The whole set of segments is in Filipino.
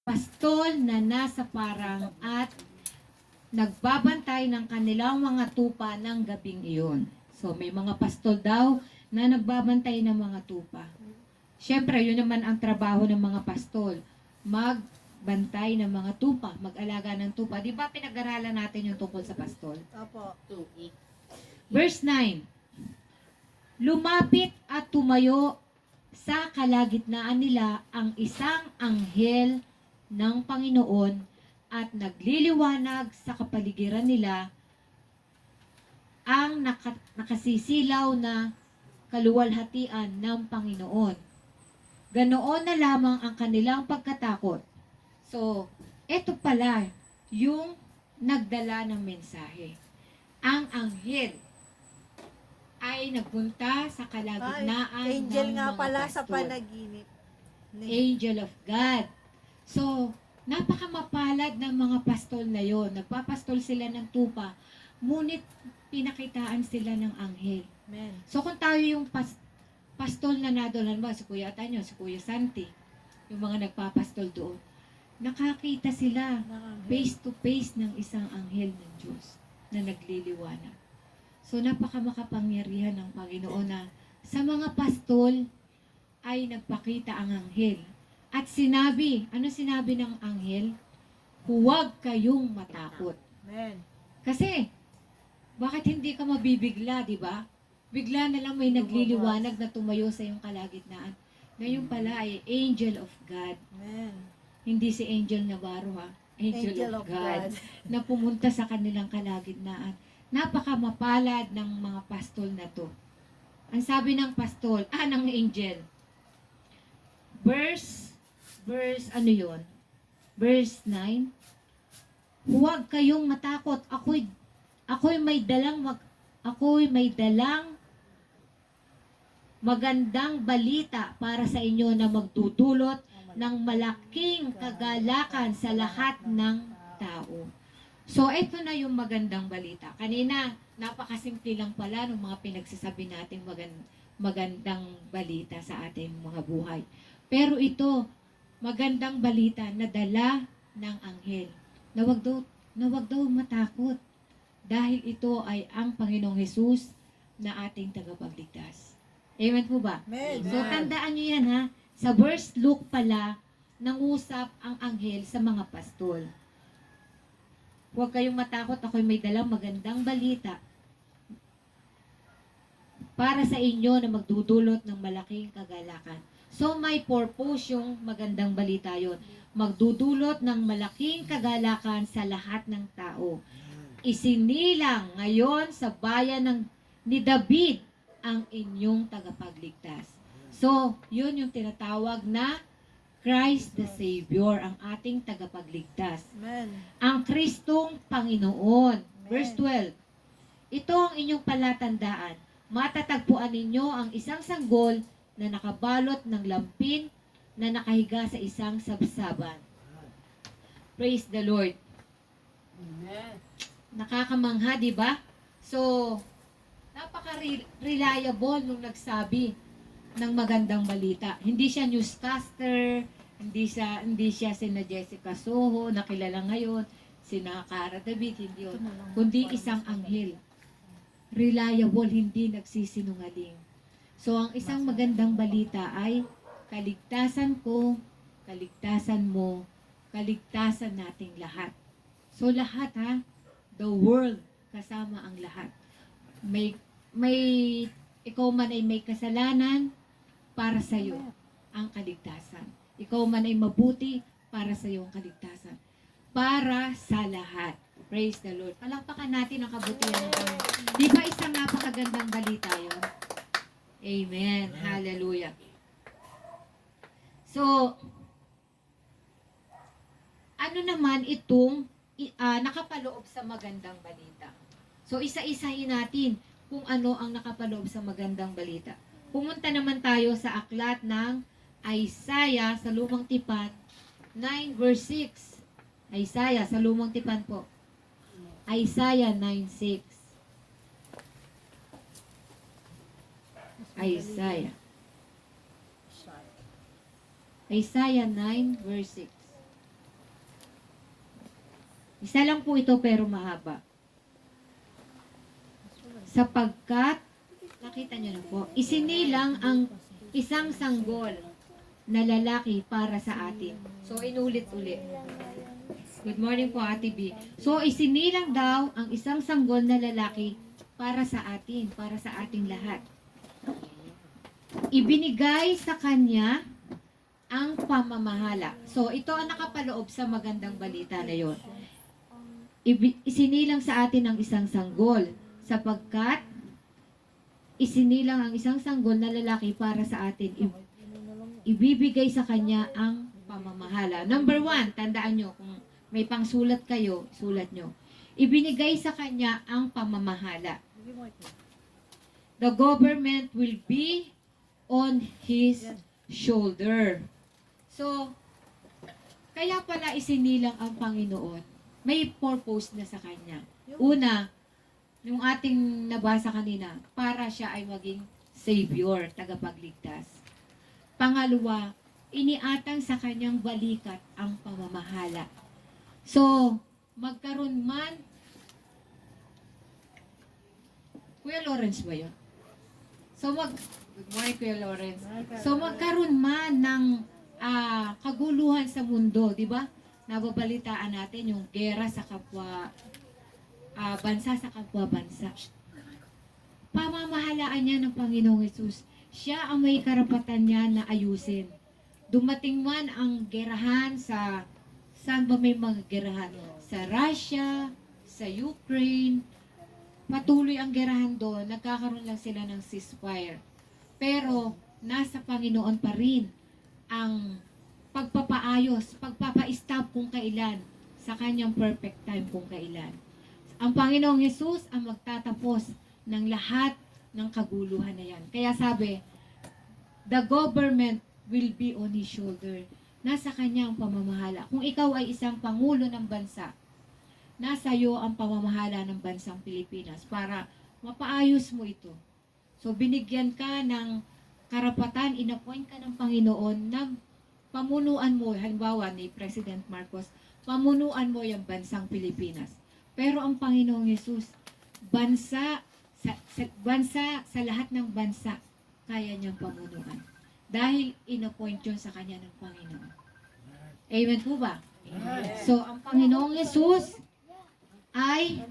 pastol na nasa parang at nagbabantay ng kanilang mga tupa ng gabing iyon. So may mga pastol daw na nagbabantay ng mga tupa. Siyempre, yun naman ang trabaho ng mga pastol. Magbantay ng mga tupa, mag-alaga ng tupa. Di ba pinag-aralan natin yung tungkol sa pastol? Opo. Verse 9. Lumapit at tumayo sa kalagitnaan nila ang isang anghel ng Panginoon at nagliliwanag sa kapaligiran nila ang nakasisilaw na kaluwalhatian ng Panginoon. Ganoon na lamang ang kanilang pagkatakot. So, eto pala yung nagdala ng mensahe. Ang anghel ay nagpunta sa kalagitnaan Angel ng nga mga pala sa pastol. panaginip. Angel of God. So, napakamapalad ng mga pastol na yon. Nagpapastol sila ng tupa, ngunit pinakitaan sila ng anghel. Amen. So, kung tayo yung pastol na nadolan ba, si Kuya Tanyo, si Kuya Santi, yung mga nagpapastol doon, nakakita sila face to face ng isang anghel ng Diyos na nagliliwanag. So, napakamakapangyarihan ng Panginoon na sa mga pastol ay nagpakita ang anghel. At sinabi, ano sinabi ng anghel? Huwag kayong matakot. Amen. Kasi, bakit hindi ka mabibigla, di ba? Bigla na lang may nagliliwanag na tumayo sa iyong kalagitnaan. Ngayon pala ay angel of God. Amen. Hindi si Angel Navarro ha. Angel of God. Na pumunta sa kanilang kalagitnaan. Napakamapalad ng mga pastol na to. Ang sabi ng pastol, ng angel. Verse ano yon? Verse 9. Huwag kayong matakot. Ako'y may dalang magandang balita para sa inyo na magdudulot ng malaking kagalakan sa lahat ng tao. So, ito na yung magandang balita. Kanina, napakasimple lang pala ng mga pinagsasabi natin magandang balita sa ating mga buhay. Pero ito, magandang balita na dala ng anghel. Na wag daw matakot. Dahil ito ay ang Panginoong Hesus na ating tagapagligtas. Amen po ba? Amen. So, tandaan nyo yan ha. Sa verse Luke pala, nangusap ang anghel sa mga pastol. Huwag kayong matakot, ako'y may dalang magandang balita para sa inyo na magdudulot ng malaking kagalakan. So, may purpose yung magandang balita yon. Magdudulot ng malaking kagalakan sa lahat ng tao. Isinilang ngayon sa bayan ni David ang inyong tagapagligtas. So, yun yung tinatawag na Christ the Savior, ang ating tagapagligtas. Amen. Ang Kristong Panginoon. Verse 12. Ito ang inyong palatandaan. Matatagpuan ninyo ang isang sanggol na nakabalot ng lampin na nakahiga sa isang sabsaban. Praise the Lord. Amen. Nakakamangha, di ba? So, napaka-reliable nung nagsabi ng magandang balita. Hindi siya newscaster, hindi siya sina Jessica Soho, na kilala ngayon, sina Cara David, hindi yun. Kundi isang anghel. Reliable, hindi nagsisinungaling. So, ang isang magandang balita ay kaligtasan ko, kaligtasan mo, kaligtasan nating lahat. So, lahat ha, the world, kasama ang lahat. May ikaw man ay may kasalanan, para sa iyo ang kaligtasan. Ikaw man ay mabuti, para sa iyo ang kaligtasan. Para sa lahat. Praise the Lord. Palakpakan natin ang kabutihan ng Panginoon. Di ba isang napakagandang balita yun? Amen. Hallelujah. So, ano naman itong nakapaloob sa magandang balita? So, isa-isahin natin kung ano ang nakapaloob sa magandang balita. Pumunta naman tayo sa aklat ng Isaiah sa Lumang Tipan, 9 verse 6. Isaiah sa Lumang Tipan po. Isaiah 9:6. Isaiah 9 verse 6. Isa lang po ito pero mahaba. Sapagkat, nakita niyo na po, isinilang ang isang sanggol na lalaki para sa atin. So, inulit-ulit. Good morning po, Ate B. So, isinilang daw ang isang sanggol na lalaki para sa atin, para sa ating lahat. Ibinigay sa kanya ang pamamahala. So, ito ang nakapaloob sa magandang balita na yon. Isinilang sa atin ang isang sanggol sapagkat isinilang ang isang sanggol na lalaki para sa atin. Ibibigay sa kanya ang pamamahala. Number 1, tandaan nyo, kung may pangsulat kayo, sulat nyo. Ibinigay sa kanya ang pamamahala. The government will be on his shoulder. So, kaya pala isinilang ang Panginoon. May purpose na sa kanya. Una, yung ating nabasa kanina, para siya ay maging savior, tagapagligtas. Pangalawa, iniatang sa kanyang balikat ang pamamahala. So, magkaroon man, Kuya Lawrence ba yun? So, good morning, Kuya Lawrence. So, magkaroon man ng kaguluhan sa mundo, di ba? Nababalitaan natin yung gera sa kapwa bansa sa kapwa bansa. Pamamahalaan niya ng Panginoong Hesus. Siya ang may karapatan niya na ayusin. Dumating man ang gerahan sa, saan ba may mga gerahan? Sa Russia, sa Ukraine, patuloy ang gerahan doon, nagkakaroon lang sila ng ceasefire. Pero, nasa Panginoon pa rin ang pagpapaayos, pagpapa-stop kung kailan, sa kanyang perfect time kung kailan. Ang Panginoong Hesus ang magtatapos ng lahat ng kaguluhan na yan. Kaya sabi, the government will be on his shoulder. Nasa kanya ang pamamahala. Kung ikaw ay isang pangulo ng bansa, nasa iyo ang pamamahala ng bansang Pilipinas para mapaayos mo ito. So, binigyan ka ng karapatan, inappoint ka ng Panginoon na pamunuan mo, halimbawa ni President Marcos, pamunuan mo yung bansang Pilipinas. Pero ang Panginoong Hesus, bansa sa lahat ng bansa, kaya niyang pamunuan. Dahil inappoint yun sa kanya ng Panginoon. Amen po ba? So, ang Panginoong Hesus ay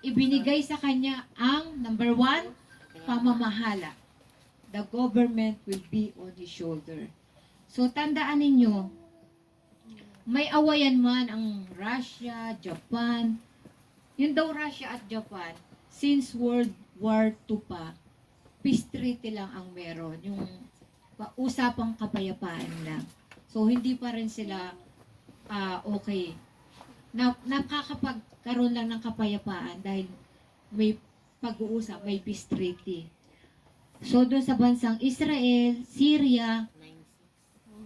ibinigay sa kanya ang number 1, pamamahala. The government will be on his shoulder. So, tandaan ninyo, may awayan man ang Russia, Japan. Yun daw Russia at Japan, since World War II pa, peace treaty lang ang meron. Yung usapang kapayapaan lang. So, hindi pa rin sila okay. Nakakapagkaroon lang ng kapayapaan dahil may pag-uusap, may peace treaty. So, doon sa bansang Israel, Syria,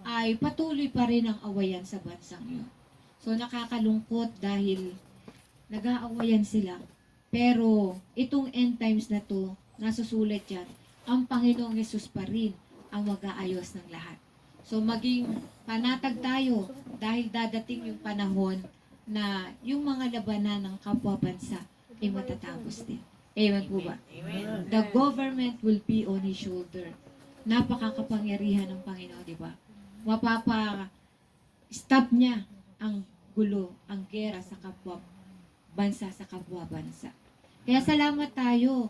ay patuloy pa rin ang awayan sa bansang yun. So, nakakalungkot dahil nag-aawayan sila. Pero, itong end times na to, nasusulat yan, ang Panginoong Hesus pa rin ang mag-aayos ng lahat. So, maging panatag tayo dahil dadating yung panahon na yung mga labanan ng kapwa bansa ay matatapos din. Amen po ba? Amen. The government will be on his shoulder. Napakakapangyarihan ng Panginoon, di ba? Mapapa-stop niya ang gulo, ang gera sa kapwa bansa sa kapwa bansa. Kaya salamat tayo.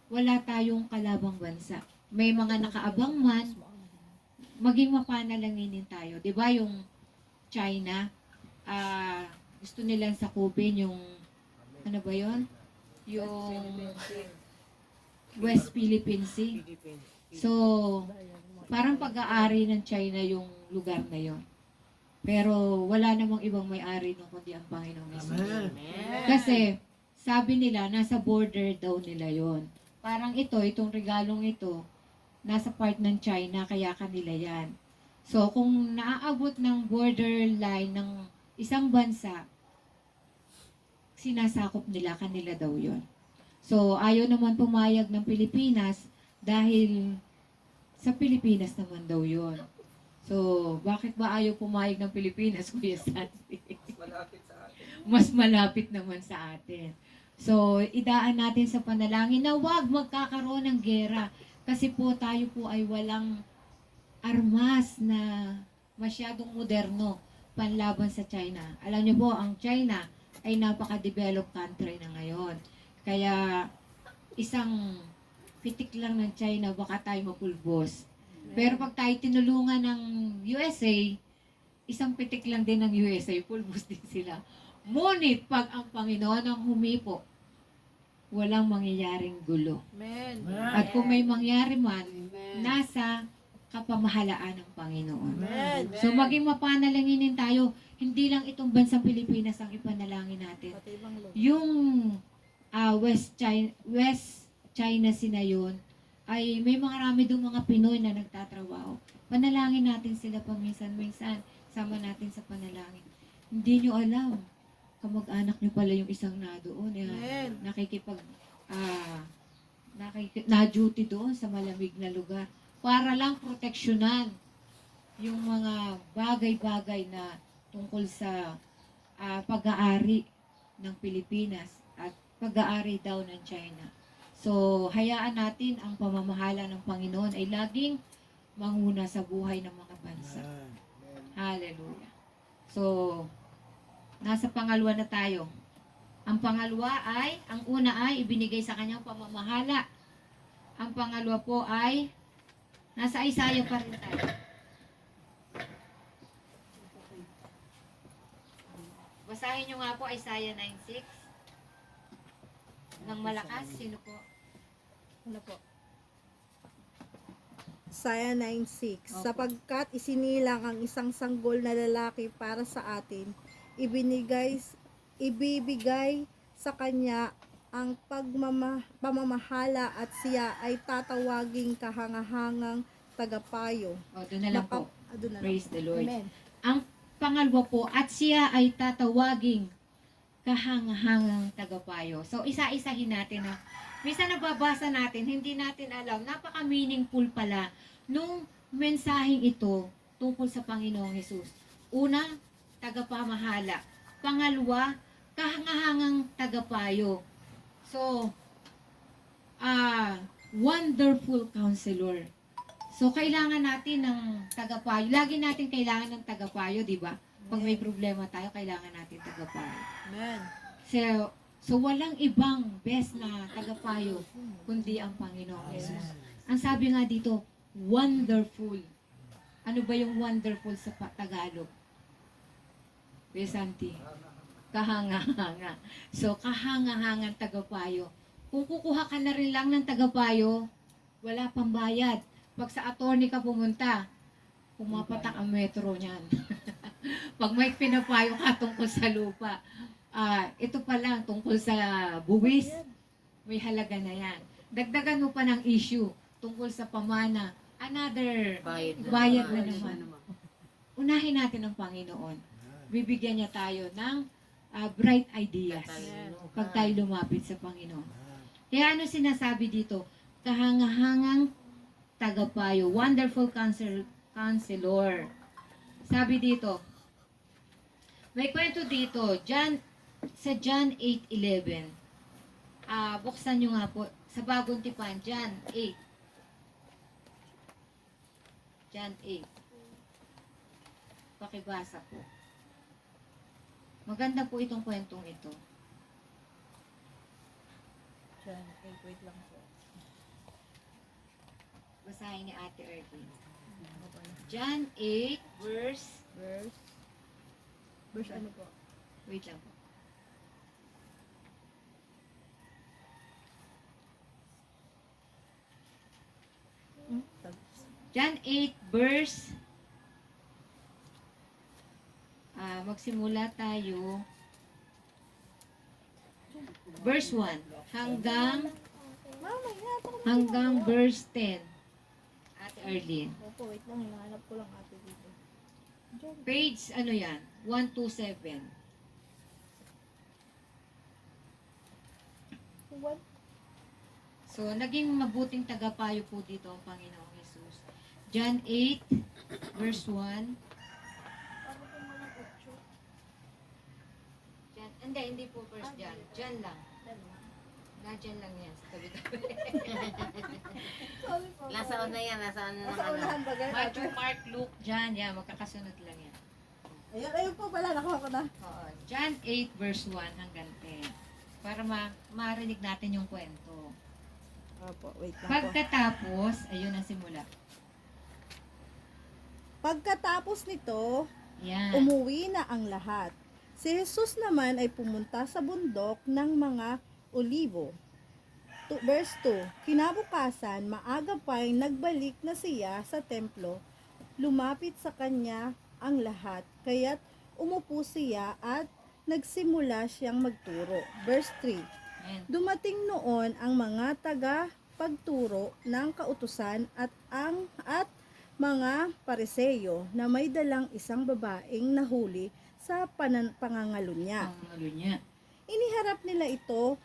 Wala tayong kalabang bansa. May mga nakaabang man, maging mapanalanginin tayo. 'Di ba yung China, gusto nilang sakupin yung ano ba 'yon? Yung West Philippine Sea. So, parang pag-aari ng China yung lugar na 'yon. Pero wala namang ibang may-ari nung kundi ang Panginoong Hesus. Kasi sabi nila nasa border daw nila 'yon. Parang itong regalong ito nasa part ng China kaya kanila 'yan. So kung naaabot ng borderline ng isang bansa, sinasakop nila, kanila daw 'yon. So ayaw naman pumayag ng Pilipinas dahil sa Pilipinas naman daw 'yon. So, bakit ba ayaw pumayag ng Pilipinas, Kuya Sandy? Malapit sa atin. mas malapit naman sa atin. So, idaan natin sa panalangin na huwag magkakaroon ng gera. Kasi po tayo po ay walang armas na masyadong moderno panlaban sa China. Alam niyo po, ang China ay napaka-developed country na ngayon. Kaya isang pitik lang ng China, baka tayo mapulbos. Pero pag tayo tinulungan ng USA, isang pitik lang din ng USA, pulbos din sila. Ngunit pag ang Panginoon ang humipo, walang mangyayaring gulo. Amen. At kung may mangyari man, Amen. nasa kapamahalaan ng Panginoon. Amen. So maging mapanalanginin tayo, hindi lang itong bansang Pilipinas ang ipanalangin natin. Pati ibang lugar. Yung West China Sinayon, ay may marami doon mga Pinoy na nagtatrabaho. Panalangin natin sila paminsan-minsan. Sama natin sa panalangin. Hindi nyo alam, kamag-anak nyo pala yung isang na doon. Amen. Na-duty doon sa malamig na lugar. Para lang proteksyonan yung mga bagay-bagay na tungkol sa pag-aari ng Pilipinas at pag-aari daw ng China. So, hayaan natin ang pamamahala ng Panginoon ay laging manguna sa buhay ng mga bansa. Hallelujah. So, nasa pangalawa na tayo. Ang una ay ibinigay sa kanyang pamamahala. Ang pangalawa po ay nasa Isaiah pa rin tayo. Basahin nyo nga po Isaiah 9:6. Nang malakas, sino po? Ano po? Isaiah 9:6. Opo. Sapagkat isinilang ang isang sanggol na lalaki para sa atin, ibibigay sa kanya ang pamamahala at siya ay tatawaging kahangahangang tagapayo. O, doon na lang po. Doon na lang. Praise the Lord. Amen. Ang pangalawa po, at siya ay tatawaging kahangahangang tagapayo. So, isa-isahin natin na minsan nababasa natin, hindi natin alam, napaka-meaningful pala nung mensaheng ito tungkol sa Panginoong Hesus. Una, tagapamahala. Pangalawa, kahangahangang tagapayo. So, wonderful counselor. So, kailangan natin ng tagapayo. Lagi natin kailangan ng tagapayo, di ba? Pag may problema tayo, kailangan natin tagapayo. Amen. So walang ibang best na tagapayo kundi ang Panginoong Yesus. Ang sabi nga dito, wonderful. Ano ba yung wonderful sa Tagalog? Besanti. Kahanga-hanga. So, kahanga-hangang tagapayo. Kung kukuha ka na rin lang ng tagapayo, wala pang bayad. Pag sa attorney ka pumunta, pumapatak ang metro niyan. Pag may pinapayo ka tungkol sa lupa, ito pa lang tungkol sa buwis, may halaga na yan. Dagdagan mo pa ng issue tungkol sa pamana, another bayad na naman. Unahin natin ang Panginoon. Bibigyan niya tayo ng bright ideas pag tayo lumapit sa Panginoon. Kaya ano sinasabi dito? Kahangahangang tagapayo, wonderful counselor. Sabi dito, may kwento dito, sa John 8:11. Buksan nyo nga po, sa Bagong Tipan, John 8. John 8. Pakibasa po. Maganda po itong kwentong ito. John 8, wait lang po. Basahin ni Ate Erwin. John 8, verse... Verse ano po? Wait lang po. John 8, verse... magsimula tayo. Verse 1 hanggang verse 10. Ate Arlene. Opo, wait lang. Hinahanap ko lang ate dito. Page, ano yan? 127. What? So, naging mabuting tagapayo po dito ang Panginoong Jesus. John 8, verse 1. John Hindi po first John. John lang. Nadyan lang yan sa tabi-tabi. Sorry po. Nasa una yan, nasa una ng Nasa ano. unahan ba ganun? Matthew, Mark, Luke, John. Yan, magkakasunod lang yan. Ayun po pala, nakuha ko na. Oo. John 8 verse 1 hanggang 10. Para marinig natin yung kwento. Opo, wait lang po. Pagkatapos, ayun ang simula. Pagkatapos nito, Yan. umuwi na ang lahat. Si Jesus naman ay pumunta sa bundok ng mga Olivo. Verse 2, kinabukasan, maaga pa'y nagbalik na siya sa templo. Lumapit sa kanya ang lahat, kaya't umupo siya at nagsimula siyang magturo. Verse 3, Amen. dumating noon ang mga taga-pagturo ng kautusan at mga pariseyo na may dalang isang babaeng nahuli sa pangangalo niya. Ang ano niya. Iniharap nila ito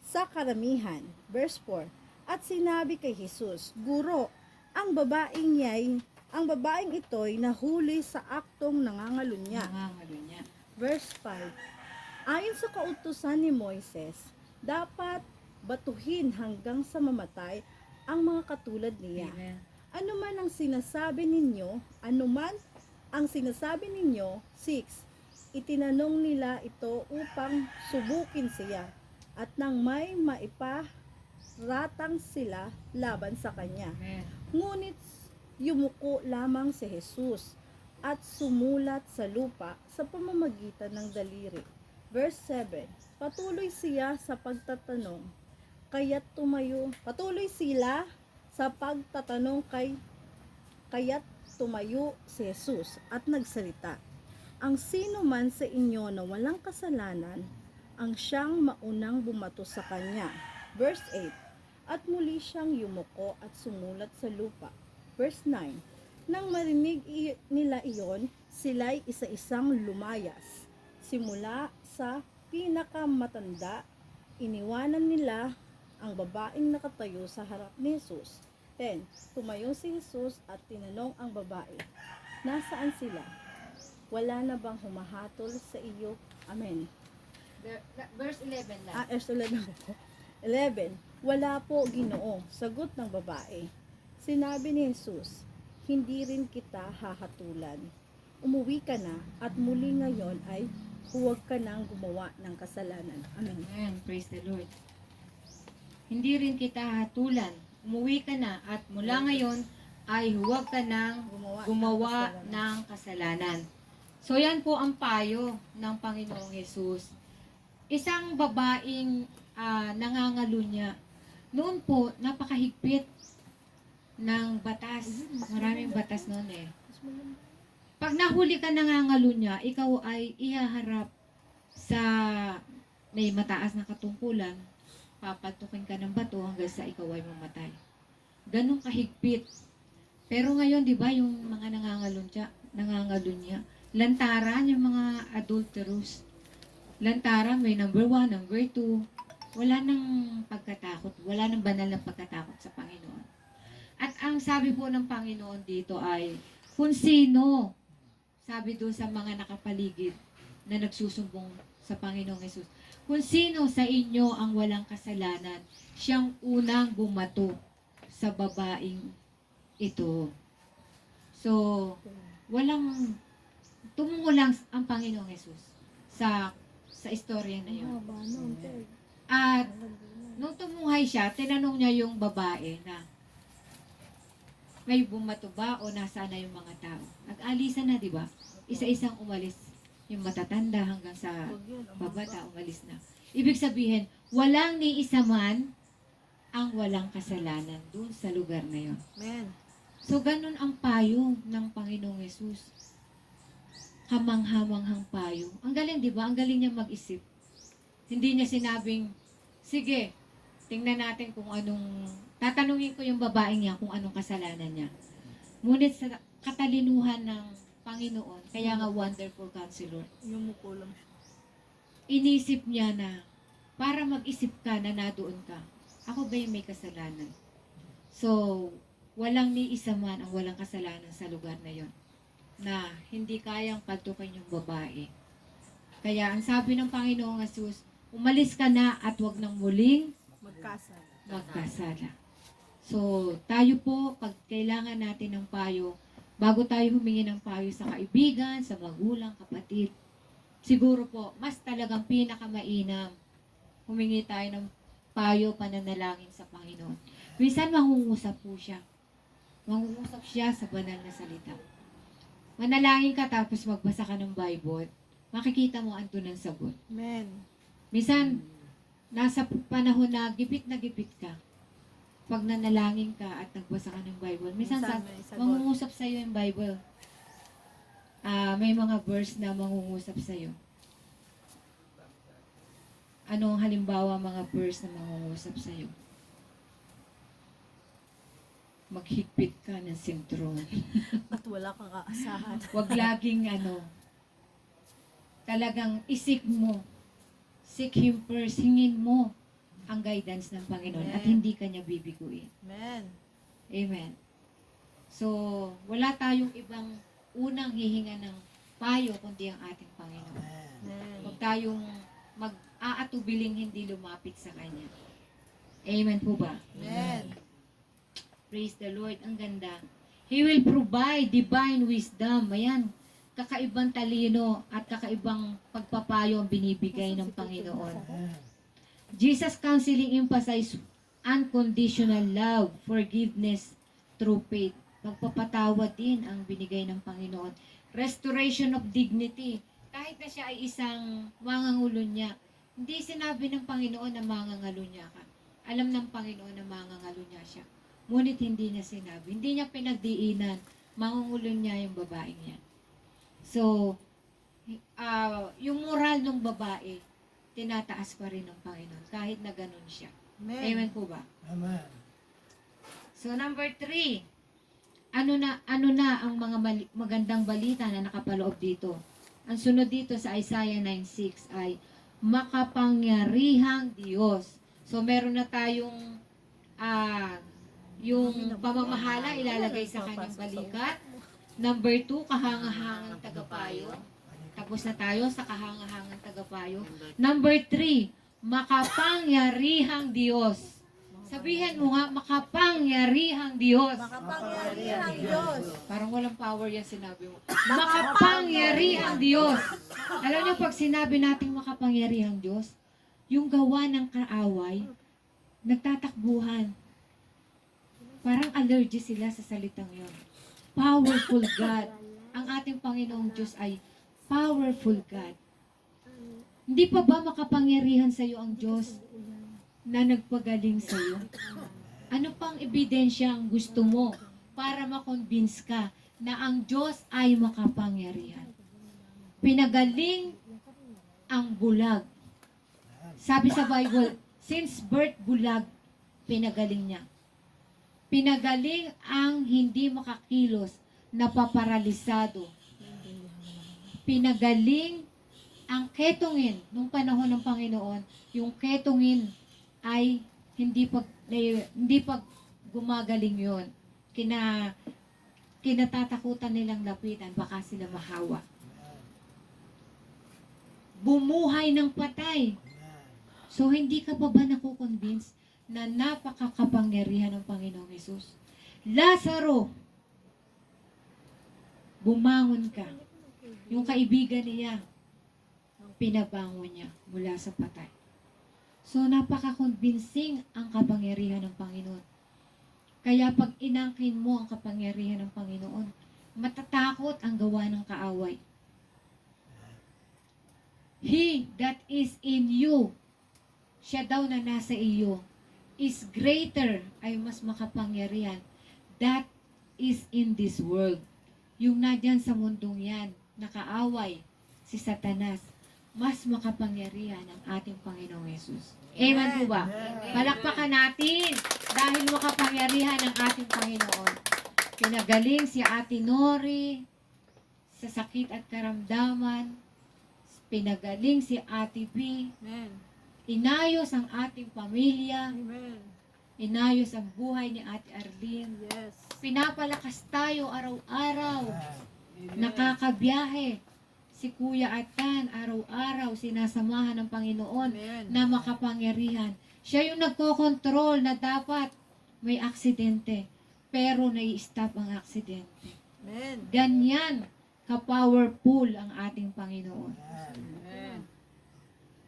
sa karamihan. Verse 4. At sinabi kay Jesus, Guro, ang babaeng ito'y nahuli sa aktong nangangalo niya. Ang ano niya. Verse 5. Ayon sa kautusan ni Moises, dapat batuhin hanggang sa mamatay ang mga katulad niya. Amen. Anuman ang sinasabi ninyo, 6, itinanong nila ito upang subukin siya at nang may maiparatang sila laban sa kanya. Amen. Ngunit yumuko lamang si Jesus at sumulat sa lupa sa pamamagitan ng daliri. Verse 7, patuloy sila sa pagtatanong kaya't tumayo si Jesus at nagsalita. Ang sino man sa inyo na walang kasalanan, ang siyang maunang bumato sa kanya. Verse 8, at muli siyang yumuko at sumulat sa lupa. Verse 9, nang marinig nila iyon, sila'y isa-isang lumayas. Simula sa pinakamatanda, iniwanan nila ang babaeng nakatayo sa harap ni Jesus. 10. Tumayo si Jesus at tinanong ang babae, nasaan sila? Wala na bang humahatol sa iyo? Amen. Verse 11 lang. Verse 11 po. 11. Wala po, Ginoo, sagot ng babae. Sinabi ni Jesus, hindi rin kita hahatulan. Umuwi ka na at muli ngayon ay huwag ka nang gumawa ng kasalanan. Amen. Amen. Praise the Lord. Hindi rin kita hatulan. Umuwi ka na at mula ngayon ay huwag ka nang gumawa ng kasalanan. So yan po ang payo ng Panginoong Jesus. Isang babaeng nangangalunya. Noon po, napakahigpit ng batas. Maraming batas noon eh. Pag nahuli ka nangangalunya, ikaw ay ihaharap sa may mataas na katungkulan. Papatukin ka ng bato hanggang sa ikaw ay mamatay. Ganong kahigpit. Pero ngayon, di ba, yung mga nangangalunya, lantaran yung mga adulterous. Lantaran, may number 1, number 2. Wala nang pagkatakot, wala nang banal na pagkatakot sa Panginoon. At ang sabi po ng Panginoon dito ay, kung sino, sabi doon sa mga nakapaligid na nagsusumbong sa Panginoong Hesus, kung sino sa inyo ang walang kasalanan, siyang unang bumato sa babaeng ito. So, tumungo lang ang Panginoong Hesus sa istorya na yun. At nung tumuhay siya, tinanong niya yung babae na may bumato ba o nasaan na yung mga tao. Nag-alisan na, di ba? Isa-isang umalis. Yung matatanda hanggang sa babata, umalis na. Ibig sabihin, walang ni isa man ang walang kasalanan dun sa lugar na yun. Amen. So, ganun ang payo ng Panginoong Yesus. Kamanghamanghang payo. Ang galing, di ba? Ang galing niya mag-isip. Hindi niya sinabing, sige, tingnan natin kung tatanungin ko yung babaeng niya kung anong kasalanan niya. Ngunit sa katalinuhan ng Panginoon, kaya nga wonderful counselor, Yumuko lang siya. inisip niya na para mag-isip ka na nadoon ka, ako ba yung may kasalanan? So, walang ni isa man ang walang kasalanan sa lugar na yon na hindi kayang pagtukan yung babae. Kaya ang sabi ng Panginoong Jesus, umalis ka na at huwag nang muling Magkasal. magkasala. So, tayo po, pag kailangan natin ng payo, bago tayo humingi ng payo sa kaibigan, sa magulang, kapatid, siguro po, mas talagang pinakamainam, humingi tayo ng payo, pananalangin sa Panginoon. Minsan, mangungusap po siya. Mangungusap siya sa banal na salita. Manalangin ka tapos magbasa ka ng Bible, makikita mo andun ang sagot. Amen. Minsan, nasa panahon na gipit ka. Pag nanalangin ka at nagbasa ka ng Bible, minsan May sagot. mangungusap sa iyo yung Bible. May mga verse na mangungusap sa iyo. Ano ang halimbawa mga verse na mangungusap sa iyo? Maghigpit ka ng sintron. At wala kang aasahan. Huwag laging talagang isik mo. Seek Him first. Hingin mo ang guidance ng Panginoon at Amen. hindi ka niya bibiguin. Amen. Amen. So, wala tayong ibang unang hihinga ng payo kundi ang ating Panginoon. Amen. Huwag tayong mag-aatubiling hindi lumapit sa Kanya. Amen po ba? Amen. Praise the Lord. Ang ganda. He will provide divine wisdom. Ayan. Kakaibang talino at kakaibang pagpapayo ang binibigay ng Panginoon. Jesus' counseling emphasized unconditional love, forgiveness through faith. Pagpapatawad din ang binigay ng Panginoon. Restoration of dignity. Kahit na siya ay isang mangangulunya, hindi sinabi ng Panginoon na mangangalunya ka. Alam ng Panginoon na mangangalunya siya. Ngunit hindi niya sinabi. Hindi niya pinagdiinan. Mangungulunya yung babaeng yan. So, yung moral ng babae, tinataas pa rin ng Panginoon kahit na ganun siya. Amen. Amen po ba? Amen. So number 3, ano na ang mga magandang balita na nakapaloob dito? Ang sunod dito sa Isaiah 9:6 ay makapangyarihang Diyos. So meron na tayong yung pamamahala ilalagay sa kanyang balikat. Number 2, kahangahangang tagapayo. Tapos na tayo sa kahangahangang tagapayo. Number 3, makapangyarihang Diyos. Sabihin mo nga, makapangyarihang Diyos. Makapangyarihang Diyos. Parang walang power yan sinabi mo. Makapangyarihang Diyos. Alam niyo, pag sinabi nating makapangyarihang Diyos, yung gawa ng kaaway, nagtatakbuhan. Parang allergy sila sa salitang yon. Powerful God. Ang ating Panginoong Diyos ay powerful God. Hindi pa ba makapangyarihan sa iyo ang Diyos na nagpagaling sa iyo? Ano pang ebidensya ang gusto mo para makonvince ka na ang Diyos ay makapangyarihan? Pinagaling ang bulag. Sabi sa Bible, since birth bulag, pinagaling niya. Pinagaling ang hindi makakilos, napaparalisado. Pinagaling ang ketongin nung panahon ng Panginoon, yung ketongin ay hindi pag gumagaling yon. Kinatatakutan nilang lapitan, baka sila mahawa. Bumuhay ng patay. So hindi ka pa ba nakukonvince na napakakapangyarihan ng Panginoong Hesus? Lazaro, bumangon ka. Yung kaibigan niya, pinabangon niya mula sa patay. So, napaka-convincing ang kapangyarihan ng Panginoon. Kaya pag inangkin mo ang kapangyarihan ng Panginoon, matatakot ang gawa ng kaaway. He that is in you, siya daw na nasa iyo, is greater, ay mas makapangyarihan, that is in this world. Yung nadyan sa mundong yan, nakaaway si Satanas, mas makapangyarihan ang ating Panginoong Yesus. Amen po ba? Palakpakan natin dahil makapangyarihan ang ating Panginoon. Pinagaling si Ate Nori sa sakit at karamdaman. Pinagaling si Ate B. Amen. Inayos ang ating pamilya. Amen. Inayos ang buhay ni Ate Arlene. Yes. Pinapalakas tayo araw-araw. Nakakabiyahe. si Kuya Atan, araw-araw sinasamahan ng Panginoon Amen. na makapangyarihan. Siya yung nagko-control na dapat may aksidente, pero nai-stop ang aksidente. Amen. Ganyan ka-powerful ang ating Panginoon. Amen.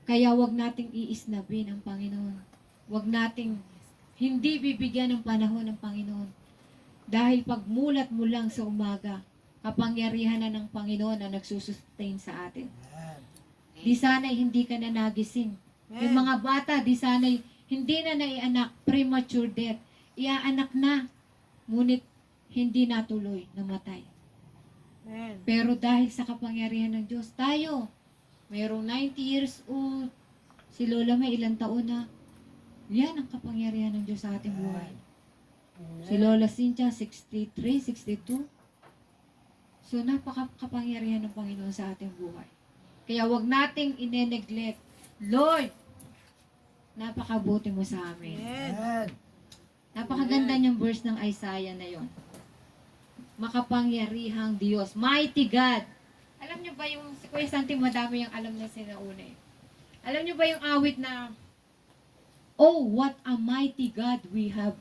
Kaya wag nating iisnabin ang Panginoon. Wag nating hindi bibigyan ng panahon ng Panginoon. Dahil pagmulat mo lang sa umaga, kapangyarihan na ng Panginoon na nagsusustain sa atin. Di sana'y hindi ka na nagising. Yung mga bata, di sana'y hindi na naianak, premature death. Iaanak na, ngunit hindi natuloy, namatay. Amen. Pero dahil sa kapangyarihan ng Diyos, tayo, mayroong 90 years old, si Lola may ilang taon na, yan ang kapangyarihan ng Diyos sa ating buhay. Si Lola Cynthia, 63, 62. So, napaka-kapangyarihan ng Panginoon sa ating buhay. Kaya wag nating ine-neglect. Lord, napakabuti mo sa amin. Amen. Napakaganda niyang verse ng Isaiah na yon. Makapangyarihang Diyos. Mighty God. Alam niyo ba yung, si Kuya Santi, madami yung alam na sinauna eh. Alam niyo ba yung awit na, oh, what a mighty God we have.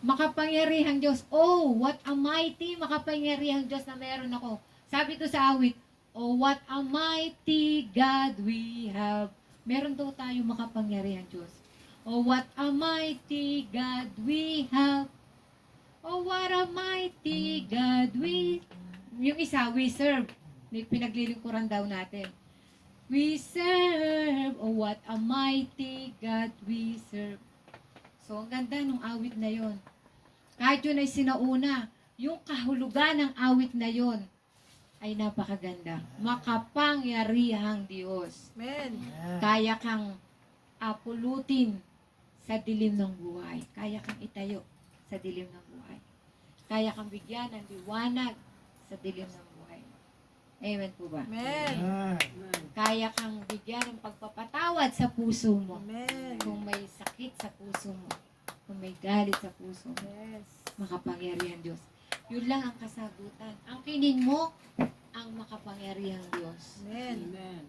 Makapangyarihang Diyos. Oh, what a mighty, makapangyarihang Diyos na meron ako. Sabi to sa awit, oh, what a mighty God we have. Meron daw tayo makapangyarihang Diyos. Oh, what a mighty God we have. Oh, what a mighty God we... Yung isa, we serve. Pinaglilingkuran daw natin. We serve. Oh, what a mighty God we serve. So, ang ganda nung awit na yon. Kahit yun ay sinauna, yung kahulugan ng awit na yon ay napakaganda. Makapangyarihang Diyos. Amen. Kaya kang pulutin sa dilim ng buhay. Kaya kang itayo sa dilim ng buhay. Kaya kang bigyan ng liwanag sa dilim ng buhay. Amen po ba? Amen. Kaya kang bigyan ng pagpapatawad sa puso mo. Amen. Kung may sakit sa puso mo, kung may galit sa puso mo, Yes. makapangyarihan Diyos. Yun lang ang kasagutan. Ang kinin mo, ang makapangyarihang Diyos. Amen. Amen.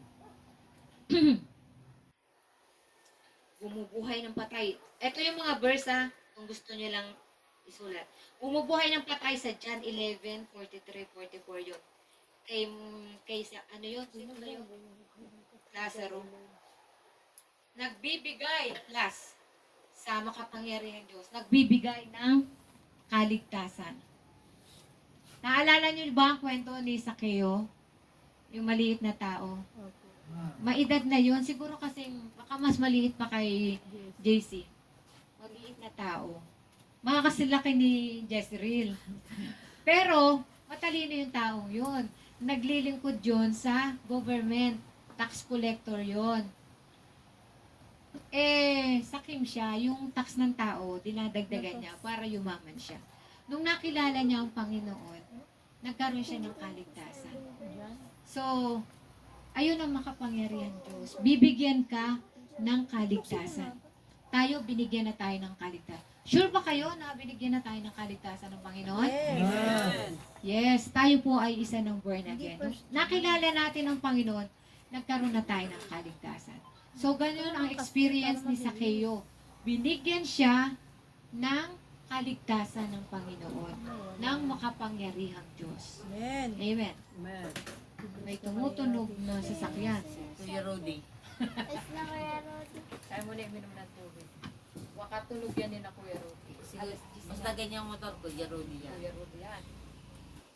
Bumubuhay ng patay. Ito yung mga verse kung gusto niyo lang isulat. Bumubuhay ng patay sa John 11, 43, 44 yun. Kay ano yun? Sino na yun? Lazaro. Nagbibigay, last, sa makapangyarihang Diyos, nagbibigay ng kaligtasan. Naalala niyo ba ang kwento ni Sakeo? Yung maliit na tao. Maedad na yun. Siguro kasi baka mas maliit pa kay JC. Maliit na tao. Makakasilaki ni Jezreel. Pero, matalino yung taong yun. Naglilingkod yun sa government. Tax collector yun. Sakim siya, yung tax ng tao, dinadagdagan niya para yumaman siya. Nung nakilala niya ang Panginoon, nagkaroon siya ng kaligtasan. So, ayun ang makapangyarihan Diyos. Bibigyan ka ng kaligtasan. Tayo, binigyan na tayo ng kaligtasan. Sure ba kayo na binigyan na tayo ng kaligtasan ng Panginoon? Amen. Yes, tayo po ay isa ng born again. Nung nakilala natin ang Panginoon, nagkaroon na tayo ng kaligtasan. So, ganun ang experience ni Sakeo. Binigyan siya ng kaligtasan ng Panginoon, ng makapangyarihang Diyos. Amen. Amen. Amen. May tumutunog na sasakyan. Kuya Rudy. Kaya mo na iminom ng tubig. Wakatulog yan ni na Kuya Rudy. Siguro, basta ganyan motor ko, Jarodi yan. Kuya Rudy yan.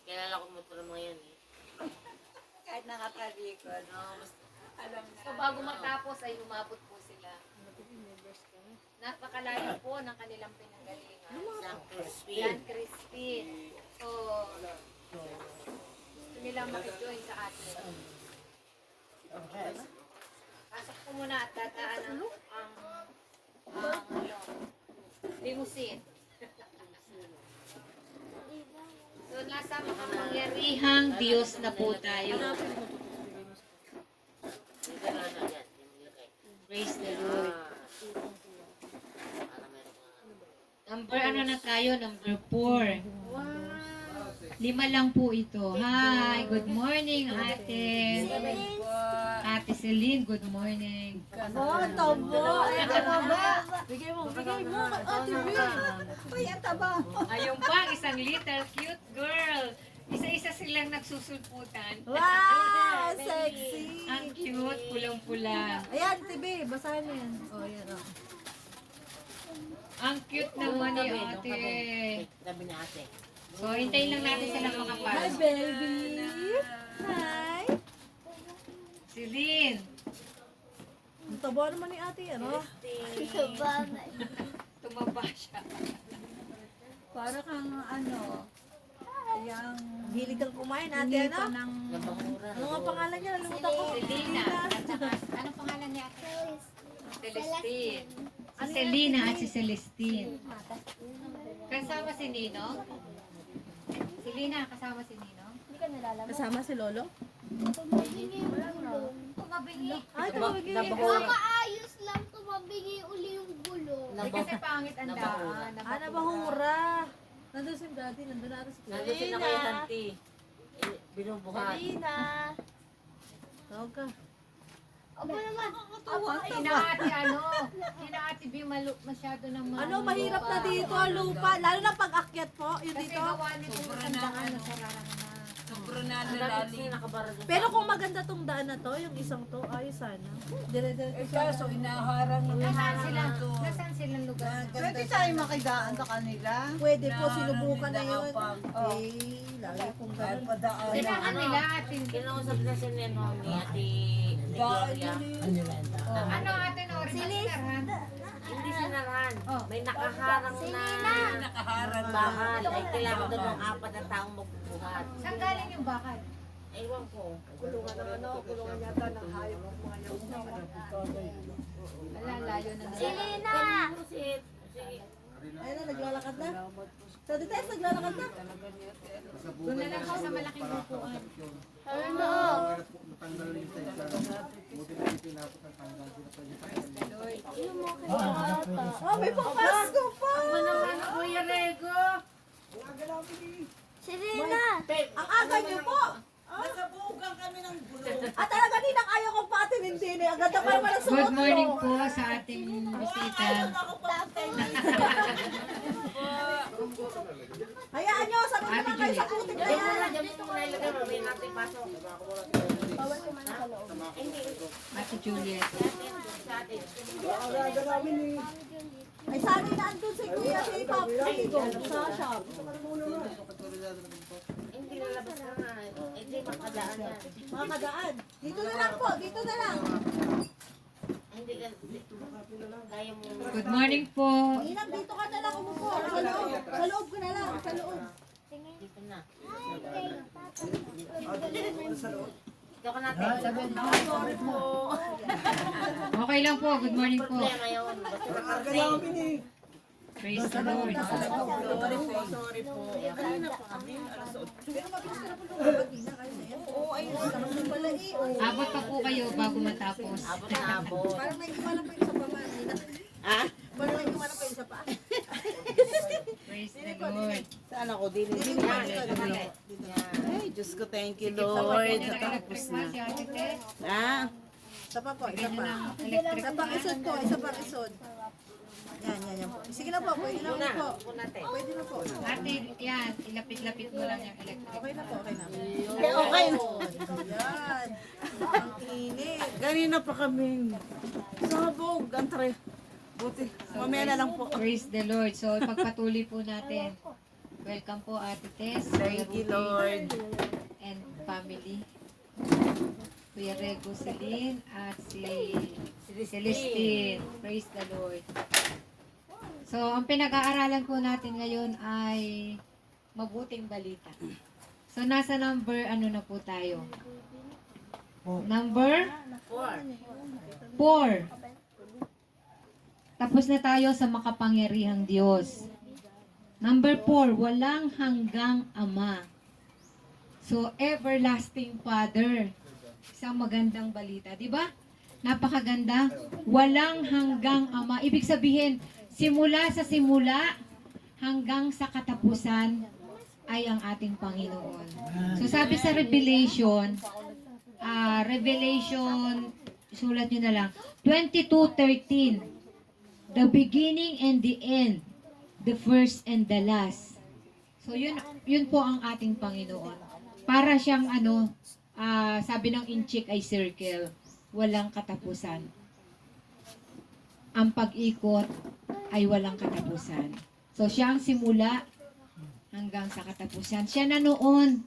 Kilala ko motor ng mga yan eh. Kahit nakatalikod. No, basta, So bago matapos ay umabot po sila. Napakalayo po ng kanilang pinanggalingan. San Crispy. San Crispin. So, gusto nilang makijoin sa atin. Pasok po muna at dadaan ang limousine. So, nasa makapangyarihang Diyos na po tayo. Hindi na yan. Nilagay. Praise the Lord. Para meron mga Number ano na tayo? Number 4. 5 lang po ito. Hi, good morning, ate. Ate Celine, good morning. Oh, tabo. Ay, taba. Bigay mo. Ate B. Uy, ang taba. Ayun pa, isang little cute girl. Isa-isa silang nagsusulputan. Wow, sexy. Ang cute, pulang-pula. Ayan, TV, basahin mo yan. Oh, yan. Oh. Ang cute naman ni ate. Tabi na ate. So, hintayin lang natin silang Hi, makapasok. baby. Hi. Celine, Ang taba naman ni ate, ano? tumaba siya. Para kang ano, yung hilig kang kumain, ate, ano? Nabahura. Ano nga pangalan niya? Nalimutan ko. Selena. At saka, anong pangalan niya ate? Celestine. Si Selena at si Celestine. Kasama si Nino? Selena, kasama si Nino? Kasama si Lolo? Tumabingi. Ay, tumawagin. Kakaayos lang tumabingi uli yung gulong. Ay, kasi pangit ang daan. Ah, nabahura. Nandun si daddy, nandun natin si Kuya. Nandun sila kay Tanti. Binubuhat. Tawag ka. Aba naman. Kinaati kinaati B masyado naman. Ano, mahirap na dito ang lupa. Lalo na pag-akyat po, yung Kasi dito. gawa nito matandaan sa rarang na. Sobra na Ang dami kasi nakabara doon. Pero kung maganda tong daan na to, yung isang to, ayos sana. Dire-dire. Eh kaso, inaharang na Nasaan sila? Nasaan silang lugar? Pwede tayo makidaan sa kanila. Pwede po, sinubukan na yun. Oh. Eh, lagi pong Ay, ganun. padaan. Kailangan nila atin. Kinausap na si Neno ni Ate Gloria. Ano atin orin? Hindi sinarahan. Oh. May nakaharang na Nakaharang na. bakal. Ay kailangan doon ng 4 na taong magbubuhat. Saan galing yung bakal? Ewan ko. Wala, layo na nila. Selena! Ayun na, naglalakad na. Sa details, naglalakad na. Doon na lang siya sa malaking upuan. Ano? Oh, may pangpasko pa. Ano Kuya Rego? Selena! Ang aga niyo po. Nasabugan kami ng gulo. At talaga din ang ayaw kong paatinin-din eh. Ang ganda pa naman ang suot Good morning mo. po sa ating bisita. Hayaan nyo, sagot naman kayo sa putik na yan. Diyan mo muna ilagay mo. May natin pasok. Ate Juliet. Sa atin. Ay, sanay na andun si Kuya K-pop. Sa shop. Hindi lalabas na nga. Hindi makadaan yan. Mga kadaan. Dito na lang po, dito na lang. Hindi ka. Kaya mo. Good morning po. Inang, dito ka na lang umupo. Sa loob. Sa loob ka na lang. Sa loob. Dito na. Dito ka natin. Sorry po. Okay lang po. Good morning po. Problema yun. Basta Nakagalaw kami ni. Praise the Lord. sorry po. Pero mabilis ka na po nung mag-ina kayo na yan. Oo, ayun. Sarap na pala eh. Oh. Abot pa po kayo bago matapos. Abot na abot. Parang may iwanan pa yung isa pa man. Ha? Parang may iwanan pa yung isa pa. Praise the Lord. Saan ako? Dili. Ay, Diyos ko, thank you, Lord. Lord. Natapos na. Si Ate Tess. Ah, Isa pa po, isa Ganyan pa. ang electric. Isa pang isod po, isa pang isod. Yan po. Sige na po, pwede na po. Upo natin. Pwede na po. Ate, yan. Ilapit-lapit mo lang yung electric. Okay na po, okay na. okay na. Yan. Ang init. Ganina pa kami. Sabog, antre. Buti. Mamaya na lang po. Praise the Lord. So, pagpatuloy po natin. Welcome po Ate Tess. Thank you, Lord. And family. Kuya Rego Celine at si Celestine. Praise the Lord. So, ang pinag-aaralan po natin ngayon ay mabuting balita. So, nasa number ano na po tayo? Number 4. Tapos na tayo sa makapangyarihang Diyos. Number 4, walang hanggang Ama. So, everlasting Father. Isang magandang balita, di ba? Napakaganda. Walang hanggang Ama. Ibig sabihin, simula sa simula hanggang sa katapusan, ay ang ating Panginoon. So sabi sa Revelation, sulat nyo na lang, 22:13, the beginning and the end, the first and the last. So yun po ang ating Panginoon. Para siyang sabi ng inchik ay circle, walang katapusan. Ang pag-ikot ay walang katapusan. So siya ang simula hanggang sa katapusan. Siya na noon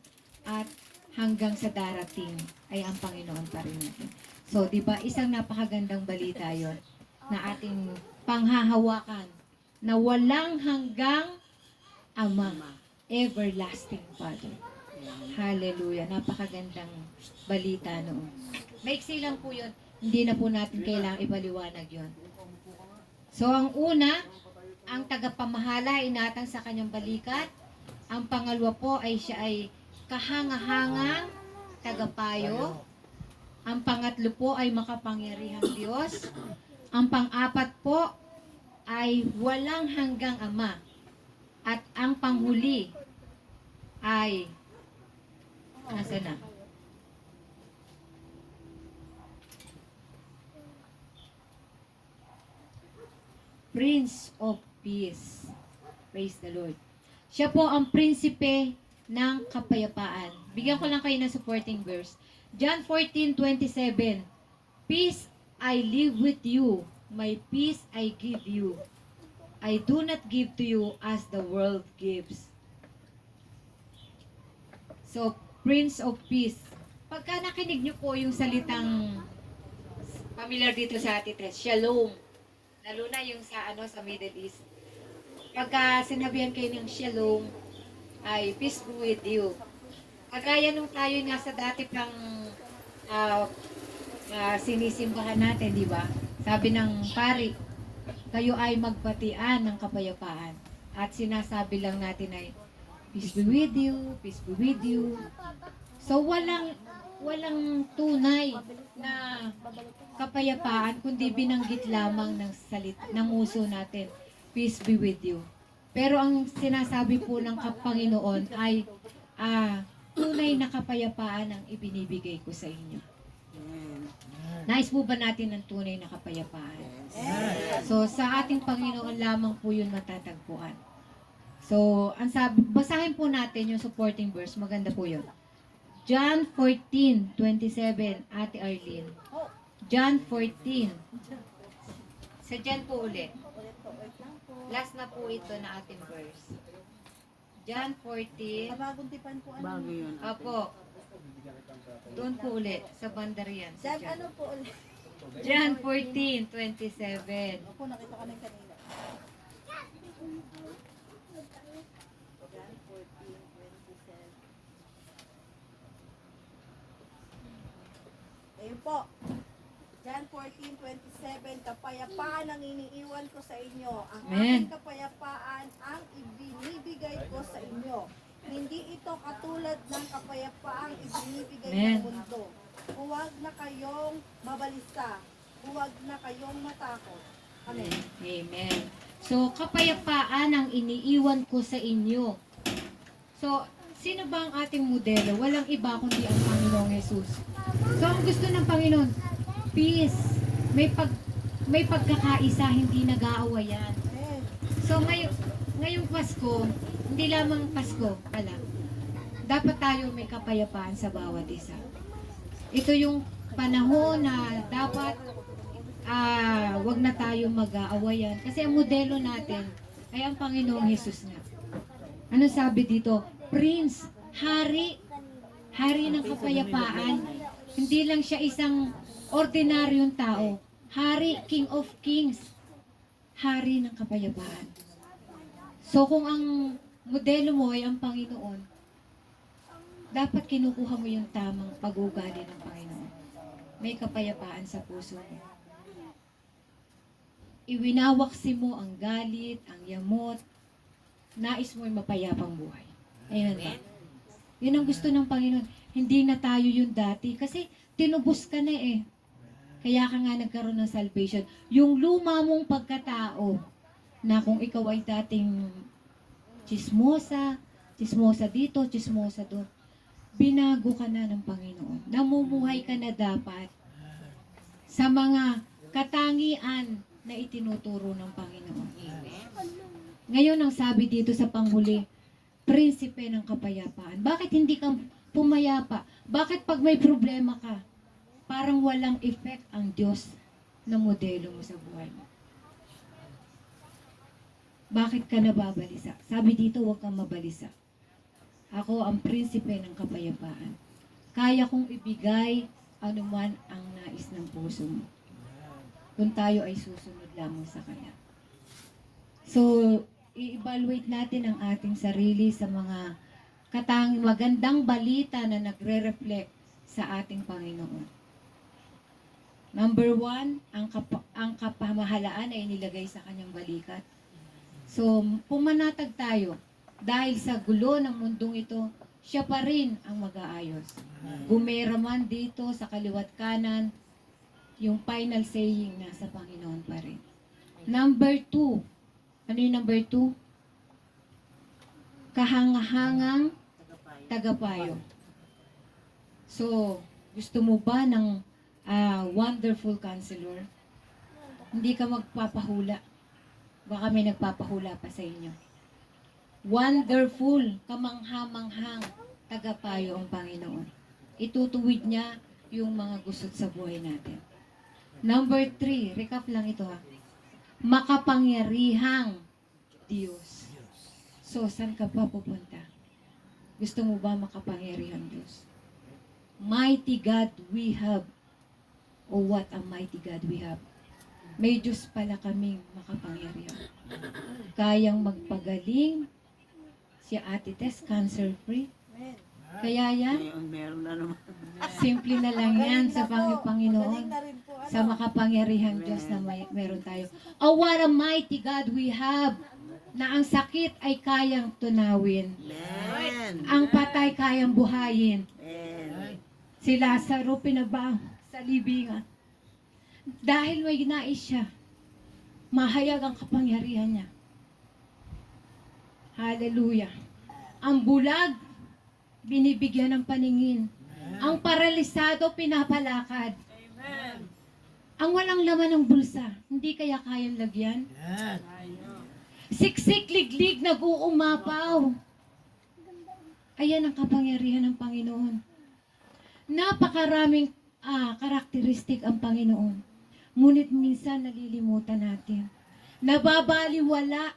at hanggang sa darating ay ang Panginoon pa rin natin. So, di ba, isang napakagandang balita yon na ating panghahawakan na walang hanggang Ama, everlasting Father. Hallelujah. Napakagandang balita noon. Maiksi lang po yun. Hindi na po natin kailangang ipaliwanag yon. So, ang una, ang tagapamahala ay inatang sa kanyang balikat. Ang pangalawa po ay siya ay kahangahangang tagapayo. Ang pangatlo po ay makapangyarihang Diyos. Ang pang-apat po ay walang hanggang Ama. At ang panghuli ay nasa na? Prince of Peace. Praise the Lord. Siya po ang prinsipe ng kapayapaan. Bigyan ko lang kayo ng supporting verse. John 14:27. Peace I live with you. My peace I give you. I do not give to you as the world gives. So, Prince of Peace. Pagka nakinig niyo po yung salitang familiar dito sa Atites, Shalom. Lalo na yung sa Middle East. Pagka sinabihan kayo ng Shalom, ay peace be with you. Kagaya nung tayo nga sa dati pang sinisimbahan natin, di ba? Sabi ng pari, kayo ay magbatian ng kapayapaan. At sinasabi lang natin ay, peace be with you, peace be with you. So walang tunay na kapayapaan kundi binanggit lamang ng ng uso natin, peace be with you. Pero ang sinasabi po ng Panginoon ay tunay na kapayapaan ang ibinibigay ko sa inyo. Nais po ba natin ng tunay na kapayapaan? So, sa ating Panginoon lamang po yun matatagpuan. So, basahin po natin yung supporting verse. Maganda po yun. John 14:27, Ate Arlene. John 14. Sa John po ulit. Last na po ito na ating verse. John 14. Bagong tipan po Bago yun. Apo. Doon po ulit. Sa bandarian. Sa John. Ano po ulit? John 14:27. Opo, nakita ka na yung kanina. John 14:27. Ayun po. John 14:27, kapayapaan ang iniiwan ko sa inyo. Ang Amen. aking kapayapaan ang ibinibigay ko sa inyo. Hindi ito katulad ng kapayapaang ibinibigay Amen. ng mundo. Huwag na kayong mabalisa. Huwag na kayong matakot. Amen. Amen. So, kapayapaan ang iniiwan ko sa inyo. So, sino ba ang ating modelo? Walang iba kundi ang Panginoong Jesus. So, ang gusto ng Panginoon, peace. May pagkakaisa, hindi nag-aawayan. Amen. So, ngayong Pasko, hindi lamang Pasko pala, dapat tayo may kapayapaan sa bawat isa. Ito yung panahon na dapat wag na tayo mag-aawayan. Kasi ang modelo natin ay ang Panginoong Jesus nga. Ano sabi dito? Prince, hari ng kapayapaan. Hindi lang siya isang ordinaryong tao. Hari, King of Kings. Hari ng kapayapaan. So kung ang modelo mo ay ang Panginoon, dapat kinukuha mo yung tamang pag-ugali ng Panginoon. May kapayapaan sa puso mo. Iwinawaksi mo ang galit, ang yamot, nais mo'y mapayapang buhay. Ayan ba? Yun ang gusto ng Panginoon. Hindi na tayo yung dati kasi tinubos ka na eh. Kaya ka nga nagkaroon ng salvation. Yung luma mong pagkatao na kung ikaw ay dating chismosa, Chismosa dito, chismosa doon. Binago ka na ng Panginoon. Namumuhay ka na dapat sa mga katangian na itinuturo ng Panginoon. Ngayon ang sabi dito sa panghuli, prinsipe ng kapayapaan. Bakit hindi ka pumayapa? Bakit pag may problema ka, parang walang effect ang Diyos na modelo mo sa buhay mo? Bakit ka nababalisa? Sabi dito, huwag kang mabalisa. Ako ang prinsipe ng kapayapaan. Kaya kong ibigay anuman ang nais ng puso mo. Kung tayo ay susunod lamang sa Kanya. So, i-evaluate natin ang ating sarili sa mga magandang balita na nagre-reflect sa ating Panginoon. Number 1, ang kapamahalaan ay nilagay sa Kanyang balikat. So, pumanatag tayo. Dahil sa gulo ng mundong ito, siya pa rin ang mag-aayos. Gumera man dito sa kaliwat kanan, yung final saying nasa Panginoon pa rin. Number 2. Ano yung number 2? Kahangahangang tagapayo. So, gusto mo ba ng wonderful counselor? Hindi ka magpapahula. Baka may nagpapahula pa sa inyo. Wonderful, kamangha-manghang tagapayo ang Panginoon. Itutuwid niya yung mga gusot sa buhay natin. Number 3, recap lang ito ha. Makapangyarihang Diyos. So, saan ka pa pupunta? Gusto mo ba makapangyarihang Diyos? Mighty God we have. Oh, what a mighty God we have. May Diyos pala kaming makapangyarihan. Kayang magpagaling. Si Ate Tess, cancer-free. Kaya yan, Meron na naman. simple na lang yan sa Panginoon. Na rin po. Sa makapangyarihang Diyos na meron tayo. Oh, what a mighty God we have, na ang sakit ay kayang tunawin. Amen. Ang patay kayang buhayin. Amen. Si Lazaro pinabang sa libingan. Dahil may nais siya, mahayag ang kapangyarihan niya. Hallelujah. Ang bulag, binibigyan ng paningin. Ang paralisado, pinapalakad. Ang walang laman ng bulsa, hindi kaya kayang lagyan? Siksik, liglig, nag-uumapaw. Ayan ang kapangyarihan ng Panginoon. Napakaraming karakteristik ang Panginoon. Ngunit minsan nalilimutan natin. Nababaliwala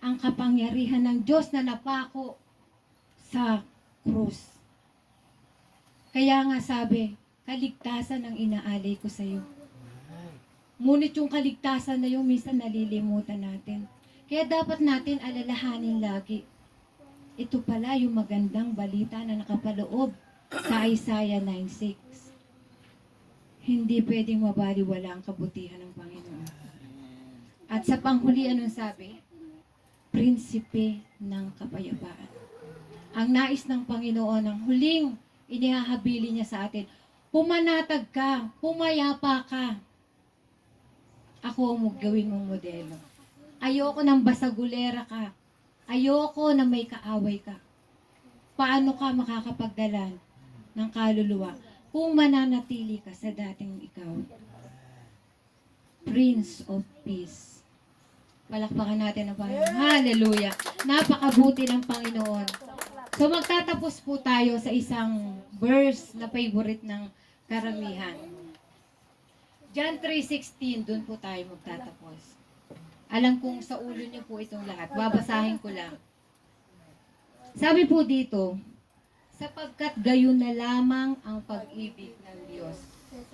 ang kapangyarihan ng Diyos na napako sa krus. Kaya nga sabi, kaligtasan ang inaalay ko sa iyo. Ngunit yung kaligtasan na yung minsan nalilimutan natin. Kaya dapat natin alalahanin lagi. Ito pala yung magandang balita na nakapaloob sa Isaiah 9:6. Hindi pwedeng mabaliwala ang kabutihan ng Panginoon. At sa panghuli, anong sabi? Prinsipe ng kapayapaan. Ang nais ng Panginoon, ang huling inihahabili niya sa atin, pumanatag ka, pumayapa ka. Ako ang gawin mong modelo. Ayoko ng basagulera ka. Ayoko na may kaaway ka. Paano ka makakapagdala ng kaluluwa kung mananatili ka sa dating ikaw? Prince of Peace. Palakpakan natin ang Panginoon. Hallelujah. Napakabuti ng Panginoon. So magtatapos po tayo sa isang verse na favorite ng karamihan. John 3:16, doon po tayo magtatapos. Alam kong sa ulo niyo po itong lahat. Babasahin ko lang. Sabi po dito, sapagkat gayon na lamang ang pag-ibig ng Diyos.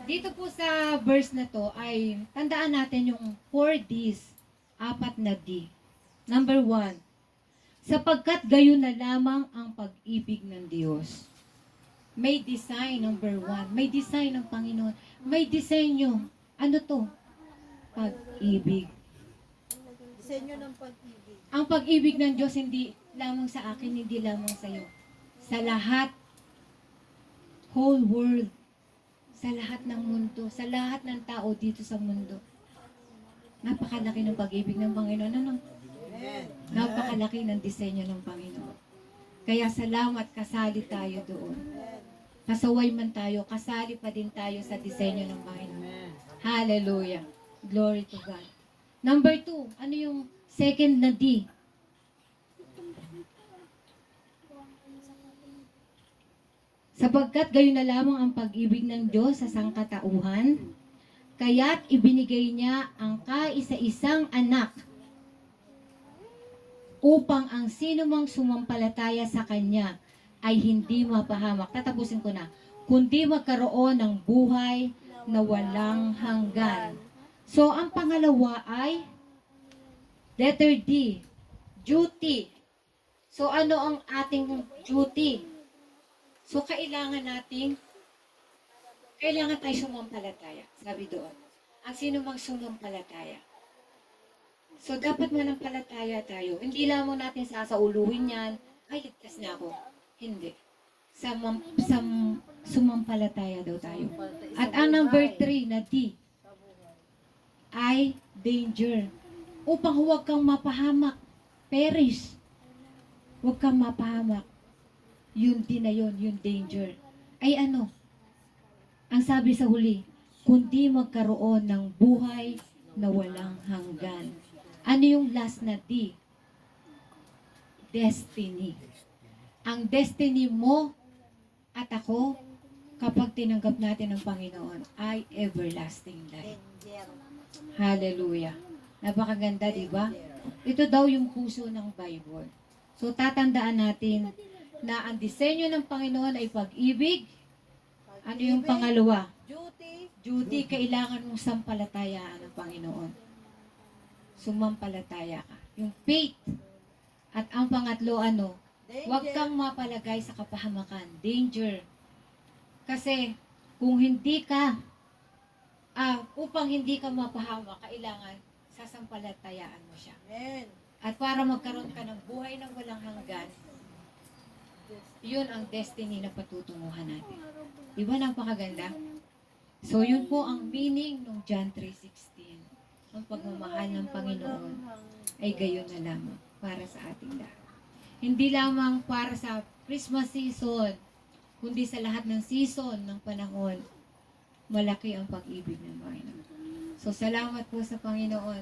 Dito po sa verse na to ay tandaan natin yung 4 Ds. 4 na D. Number 1, sapagkat gayon na lamang ang pag-ibig ng Diyos. May design, number 1. May design ng Panginoon. May disenyo. Ano to? Pag-ibig. Disenyo ng pag-ibig. Ang pag-ibig ng Diyos hindi lamang sa akin, hindi lamang sa iyo. Sa lahat. Whole world. Sa lahat ng mundo. Sa lahat ng tao dito sa mundo. Napakalaki ng pag-ibig ng Panginoon. Ano? Napakalaki ng disenyo ng Panginoon. Kaya salamat, kasali tayo doon. Pasaway man tayo, kasali pa din tayo sa disenyo ng Panginoon. Hallelujah. Glory to God. Number 2, ano yung second na D? Sapagkat gayon na lamang ang pag-ibig ng Diyos sa sangkatauhan, kaya't ibinigay niya ang kaisa-isang anak upang ang sinumang sumampalataya sa Kanya ay hindi mapahamak. Tatapusin ko na. Kundi magkaroon ng buhay na walang hanggan. So, ang pangalawa ay letter D, duty. So, ano ang ating duty? So, kailangan tayo sumampalataya. Sabi doon. Ang sino mang sumampalataya. So, dapat manampalataya tayo. Hindi lamang natin sasauluhin yan, ay, ligtas na ako. Hindi. Sumampalataya daw tayo. At ang number 3 na D ay danger. Upang huwag kang mapahamak. Perish. Huwag kang mapahamak. Yun din na yun, yung danger. Ay ano? Ang sabi sa huli, kundi magkaroon ng buhay na walang hanggan. Ano yung last na D? Destiny. Ang destiny mo at ako, kapag tinanggap natin ang Panginoon, ay everlasting life. Hallelujah. Napakaganda, di ba? Ito daw yung puso ng Bible. So, tatandaan natin na ang disenyo ng Panginoon ay pag-ibig. Ano yung pangalawa? Duty. Duty, kailangan mong sampalatayaan ng Panginoon. Sumampalataya ka. Yung faith. At ang pangatlo, ano? Huwag kang mapalagay sa kapahamakan. Danger. Kasi, kung hindi ka, upang hindi ka mapahamak, kailangan sasampalatayaan mo siya. Amen. At para magkaroon ka ng buhay ng walang hanggan, yun ang destiny na patutunguhan natin. Di ba napakaganda? So, yun po ang meaning ng John 3:16. Ang pagmamahal ng Panginoon ay gayon na lamang para sa ating lahat. Hindi lamang para sa Christmas season, kundi sa lahat ng season ng panahon, malaki ang pag-ibig ng Panginoon. So, salamat po sa Panginoon.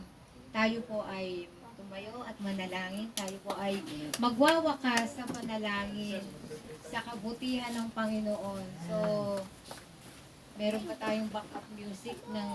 Tayo po ay tumayo at manalangin. Tayo po ay magwawakas sa panalangin sa kabutihan ng Panginoon. So, meron pa tayong backup music ng